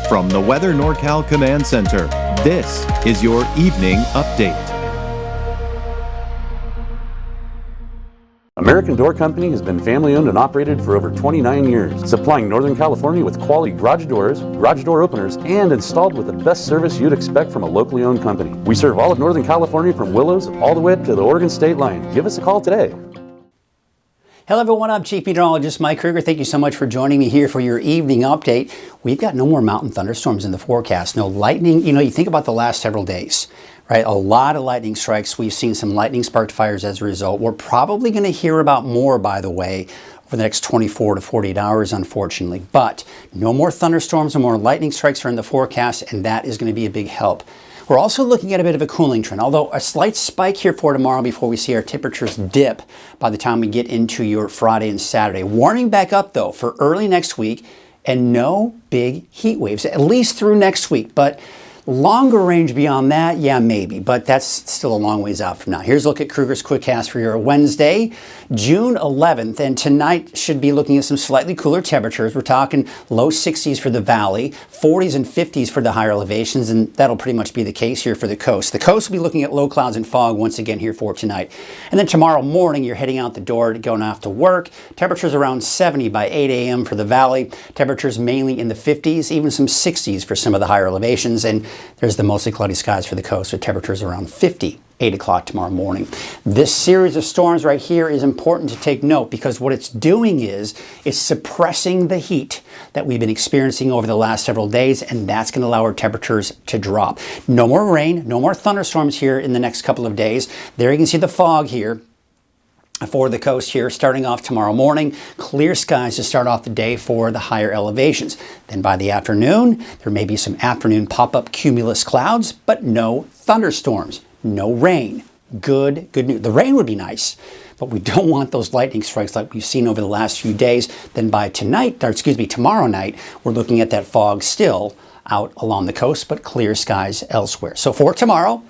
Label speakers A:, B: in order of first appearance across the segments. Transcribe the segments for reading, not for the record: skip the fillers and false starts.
A: From the Weather NorCal Command Center, this is your Evening Update.
B: American Door Company has been family-owned and operated for over 29 years, supplying Northern California with quality garage doors, garage door openers, and installed with the best service you'd expect from a locally owned company. We serve all of Northern California from Willows all the way up to the Oregon state line. Give us a call today.
C: Hello everyone, I'm Chief Meteorologist Mike Krueger. Thank you so much for joining me here for your evening update. We've got no more mountain thunderstorms in the forecast, no lightning. You know, you think about the last several days, right? A lot of lightning strikes. We've seen some lightning sparked fires as a result. We're probably going to hear about more, by the way, over the next 24 to 48 hours, unfortunately. But no more thunderstorms, no more lightning strikes are in the forecast, and that is going to be a big help. We're also looking at a bit of a cooling trend, although a slight spike here for tomorrow before we see our temperatures dip by the time we get into your Friday and Saturday. Warming back up, though, for early next week, and no big heat waves, at least through next week. But longer range beyond that, yeah, maybe, but that's still a long ways out from now. Here's a look at Krueger's Quickcast for your Wednesday, June 11th, and tonight should be looking at some slightly cooler temperatures. We're talking low 60s for the valley, 40s and 50s for the higher elevations, and that'll pretty much be the case here for the coast. The coast will be looking at low clouds and fog once again here for tonight. And then tomorrow morning, you're heading out the door, going off to work. Temperatures around 70 by 8 a.m. for the valley. Temperatures mainly in the 50s, even some 60s for some of the higher elevations, and there's the mostly cloudy skies for the coast with temperatures around 50, 8 o'clock tomorrow morning. This series of storms right here is important to take note because what it's doing is it's suppressing the heat that we've been experiencing over the last several days, and that's going to allow our temperatures to drop. No more rain, no more thunderstorms here in the next couple of days. There you can see the fog here for the coast here, starting off tomorrow morning. Clear skies to start off the day for the higher elevations. Then by the afternoon, there may be some afternoon pop-up cumulus clouds, but no thunderstorms, no rain. Good news. The rain would be nice, but we don't want those lightning strikes like we've seen over the last few days. Then by tomorrow night, we're looking at that fog still out along the coast, but clear skies elsewhere. So for tomorrow,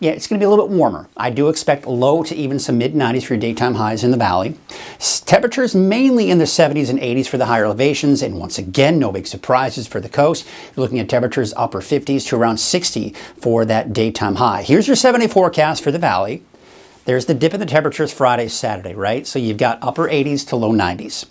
C: yeah, it's going to be a little bit warmer. I do expect low to even some mid-90s for your daytime highs in the valley. Temperatures mainly in the 70s and 80s for the higher elevations. And once again, no big surprises for the coast. You're looking at temperatures upper 50s to around 60 for that daytime high. Here's your 7-day forecast for the valley. There's the dip in the temperatures Friday, Saturday, right? So you've got upper 80s to low 90s.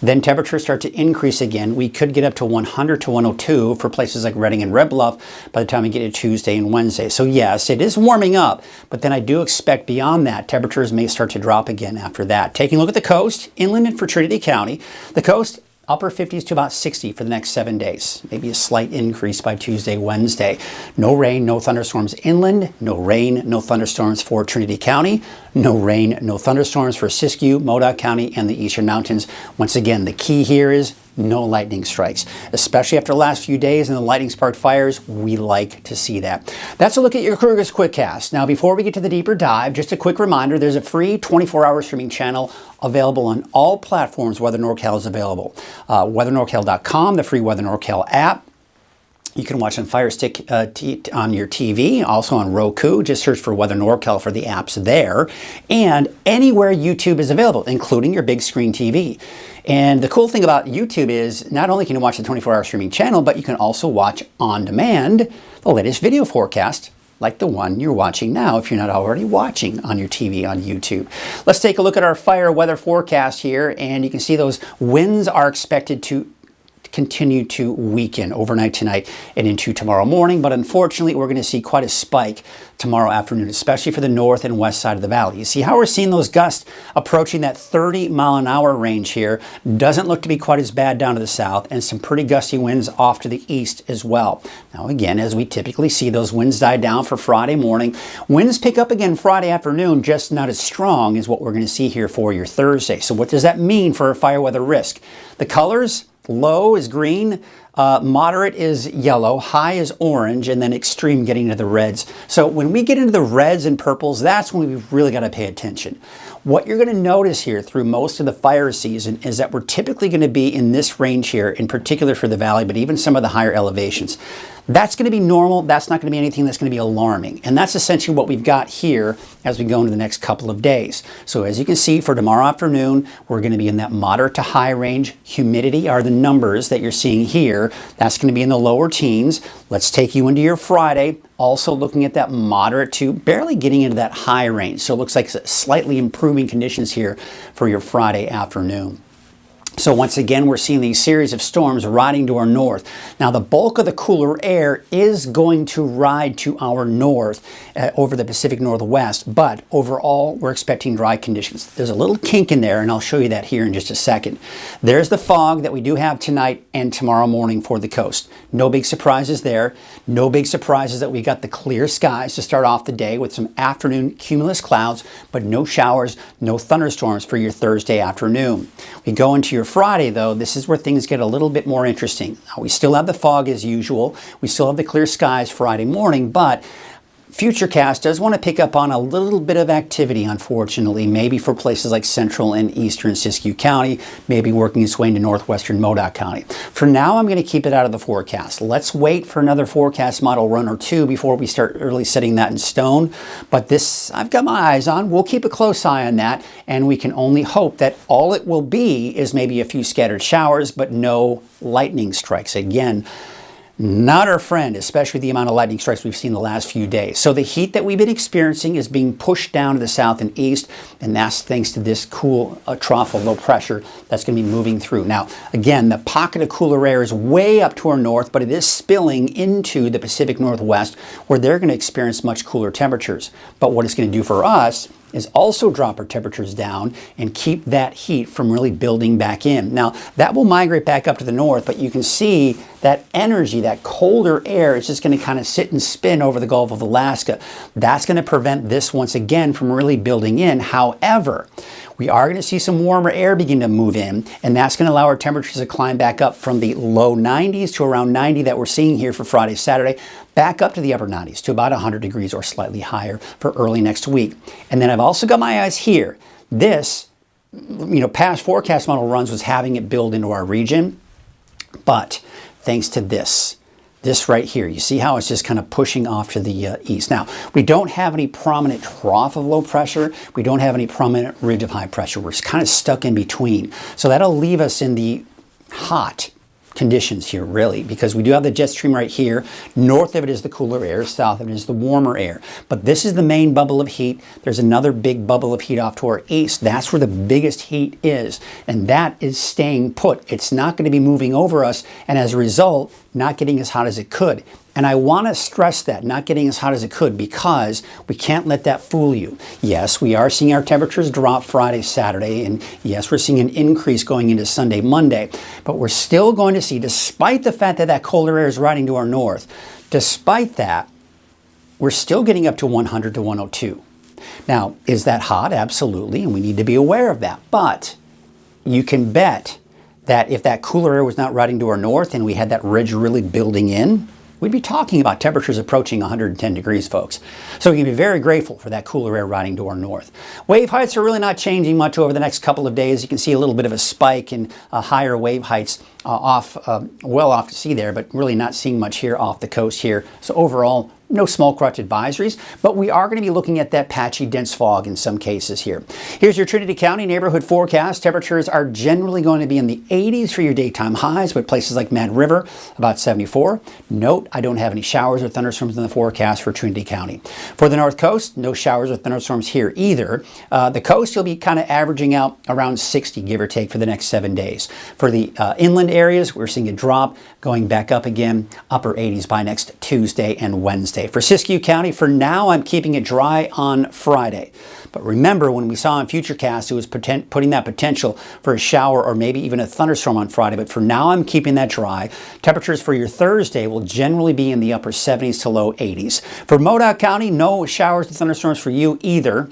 C: Then temperatures start to increase again. We could get up to 100 to 102 for places like Redding and Red Bluff by the time we get to Tuesday and Wednesday. So yes, it is warming up, but then I do expect beyond that, temperatures may start to drop again after that. Taking a look at the coast, inland and for Trinity County, the coast, upper 50s to about 60 for the next 7 days. Maybe a slight increase by Tuesday, Wednesday. No rain, no thunderstorms inland. No rain, no thunderstorms for Trinity County. No rain, no thunderstorms for Siskiyou, Modoc County, and the Eastern Mountains. Once again, the key here is no lightning strikes, especially after the last few days and the lightning spark fires. We like to see that. That's a look at your Krueger's Quickcast. Now, before we get to the deeper dive, just a quick reminder, there's a free 24-hour streaming channel available on all platforms. Weather NorCal is available. WeatherNorCal.com, the free Weather NorCal app. You can watch on Fire Stick on your TV, also on Roku. Just search for Weather NorCal for the apps there. And anywhere YouTube is available, including your big screen TV. And the cool thing about YouTube is not only can you watch the 24-hour streaming channel, but you can also watch on demand the latest video forecast like the one you're watching now if you're not already watching on your TV on YouTube. Let's take a look at our fire weather forecast here, and you can see those winds are expected to continue to weaken overnight tonight and into tomorrow morning, but unfortunately we're going to see quite a spike tomorrow afternoon, especially for the north and west side of the valley. You see how we're seeing those gusts approaching that 30-mile-an-hour range here. Doesn't look to be quite as bad down to the south, and some pretty gusty winds off to the east as well. Now again, as we typically see, those winds die down for Friday morning. Winds pick up again Friday afternoon, just not as strong as what we're going to see here for your Thursday. So what does that mean for a fire weather risk? The colors: low is green, moderate is yellow, high is orange, and then extreme getting to the reds. So when we get into the reds and purples, that's when we've really got to pay attention. What you're going to notice here through most of the fire season is that we're typically going to be in this range here, in particular for the valley, but even some of the higher elevations. That's going to be normal. That's not going to be anything that's going to be alarming. And that's essentially what we've got here as we go into the next couple of days. So as you can see, for tomorrow afternoon, we're going to be in that moderate to high range. Humidity are the numbers that you're seeing here. That's going to be in the lower teens. Let's take you into your Friday. Also looking at that moderate to barely getting into that high range. So it looks like slightly improving conditions here for your Friday afternoon. So once again, we're seeing these series of storms riding to our north. Now, the bulk of the cooler air is going to ride to our north over the Pacific Northwest, but overall, we're expecting dry conditions. There's a little kink in there, and I'll show you that here in just a second. There's the fog that we do have tonight and tomorrow morning for the coast. No big surprises there. No big surprises that we got the clear skies to start off the day with some afternoon cumulus clouds, but no showers, no thunderstorms for your Thursday afternoon. We go into your Friday, though, this is where things get a little bit more interesting. Now, we still have the fog as usual. We still have the clear skies Friday morning, but Futurecast does want to pick up on a little bit of activity, unfortunately, maybe for places like central and eastern Siskiyou County, maybe working its way into northwestern Modoc County. For now, I'm going to keep it out of the forecast. Let's wait for another forecast model run or two before we start really setting that in stone. But this, I've got my eyes on. We'll keep a close eye on that, and we can only hope that all it will be is maybe a few scattered showers, but no lightning strikes. Again, not our friend, especially the amount of lightning strikes we've seen the last few days. So the heat that we've been experiencing is being pushed down to the south and east, and that's thanks to this cool trough of low pressure that's going to be moving through. Now, again, the pocket of cooler air is way up to our north, but it is spilling into the Pacific Northwest, where they're going to experience much cooler temperatures. But what it's going to do for us is also drop our temperatures down and keep that heat from really building back in. Now, that will migrate back up to the north, but you can see that energy, that colder air is just going to kind of sit and spin over the Gulf of Alaska. That's going to prevent this once again from really building in. However, we are going to see some warmer air begin to move in, and that's going to allow our temperatures to climb back up from the low 90s to around 90 that we're seeing here for Friday, Saturday, back up to the upper 90s to about 100 degrees or slightly higher for early next week. And then I've also got my eyes here. This, past forecast model runs was having it build into our region, but thanks to this right here, you see how it's just kind of pushing off to the east. Now, we don't have any prominent trough of low pressure. We don't have any prominent ridge of high pressure. We're kind of stuck in between. So that'll leave us in the hot conditions here, really, because we do have the jet stream right here. North of it is the cooler air, south of it is the warmer air. But this is the main bubble of heat. There's another big bubble of heat off to our east. That's where the biggest heat is, and that is staying put. It's not going to be moving over us, and as a result, not getting as hot as it could. And I want to stress that, not getting as hot as it could, because we can't let that fool you. Yes, we are seeing our temperatures drop Friday, Saturday, and yes, we're seeing an increase going into Sunday, Monday, but we're still going to see, despite the fact that that colder air is riding to our north, despite that, we're still getting up to 100 to 102. Now, is that hot? Absolutely, and we need to be aware of that. But you can bet that if that cooler air was not riding to our north and we had that ridge really building in, we'd be talking about temperatures approaching 110 degrees, folks. So we can be very grateful for that cooler air riding to our north. Wave heights are really not changing much over the next couple of days. You can see a little bit of a spike in higher wave heights well off to sea there, but really not seeing much here off the coast here. So overall, no small craft advisories, but we are going to be looking at that patchy, dense fog in some cases here. Here's your Trinity County neighborhood forecast. Temperatures are generally going to be in the 80s for your daytime highs, with places like Mad River about 74. Note, I don't have any showers or thunderstorms in the forecast for Trinity County. For the North Coast, no showers or thunderstorms here either. The coast, you'll be kind of averaging out around 60, give or take, for the next 7 days. For the inland areas, we're seeing a drop going back up again, upper 80s by next Tuesday and Wednesday. For Siskiyou County, for now, I'm keeping it dry on Friday. But remember, when we saw in Futurecast, it was putting that potential for a shower or maybe even a thunderstorm on Friday. But for now, I'm keeping that dry. Temperatures for your Thursday will generally be in the upper 70s to low 80s. For Modoc County, no showers or thunderstorms for you either.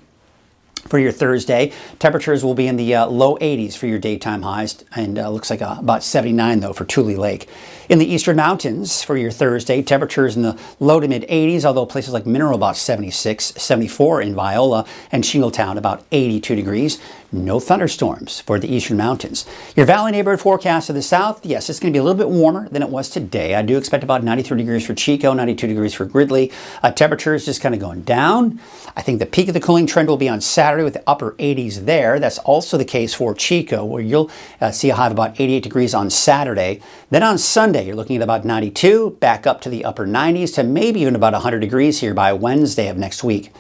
C: For your Thursday, temperatures will be in the low 80s for your daytime highs, and looks like about 79 though for Tule Lake. In the eastern mountains for your Thursday, temperatures in the low to mid 80s, although places like Mineral about 76, 74 in Viola, and Shingletown about 82 degrees. No thunderstorms for the eastern mountains. Your valley neighborhood forecast to the south, yes, it's going to be a little bit warmer than it was today. I do expect about 93 degrees for Chico, 92 degrees for Gridley. Temperatures just kind of going down. I think the peak of the cooling trend will be on Saturday with the upper 80s there. That's also the case for Chico, where you'll see a high of about 88 degrees on Saturday. Then on Sunday, you're looking at about 92, back up to the upper 90s to maybe even about 100 degrees here by Wednesday of next week.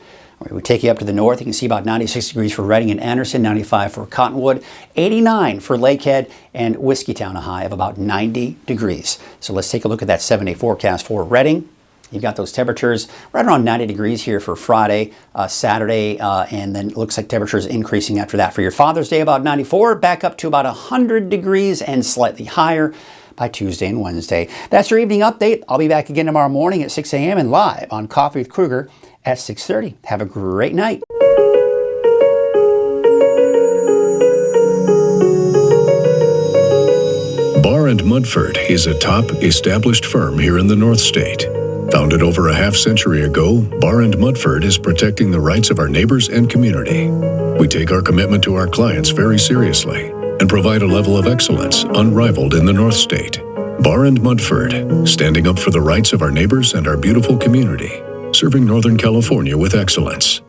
C: We take you up to the north. You can see about 96 degrees for Redding and Anderson, 95 for Cottonwood, 89 for Lakehead, and Whiskeytown, a high of about 90 degrees. So let's take a look at that 7-day forecast for Redding. You've got those temperatures right around 90 degrees here for Friday, Saturday, and then it looks like temperatures increasing after that. For your Father's Day, about 94, back up to about 100 degrees and slightly higher by Tuesday and Wednesday. That's your evening update. I'll be back again tomorrow morning at 6 a.m. and live on Coffee with Krueger at 6:30. Have a great night.
D: Barr & Mudford is a top established firm here in the North State. Founded over a half-century ago, Barr & Mudford is protecting the rights of our neighbors and community. We take our commitment to our clients very seriously and provide a level of excellence unrivaled in the North State. Barr & Mudford, standing up for the rights of our neighbors and our beautiful community, serving Northern California with excellence.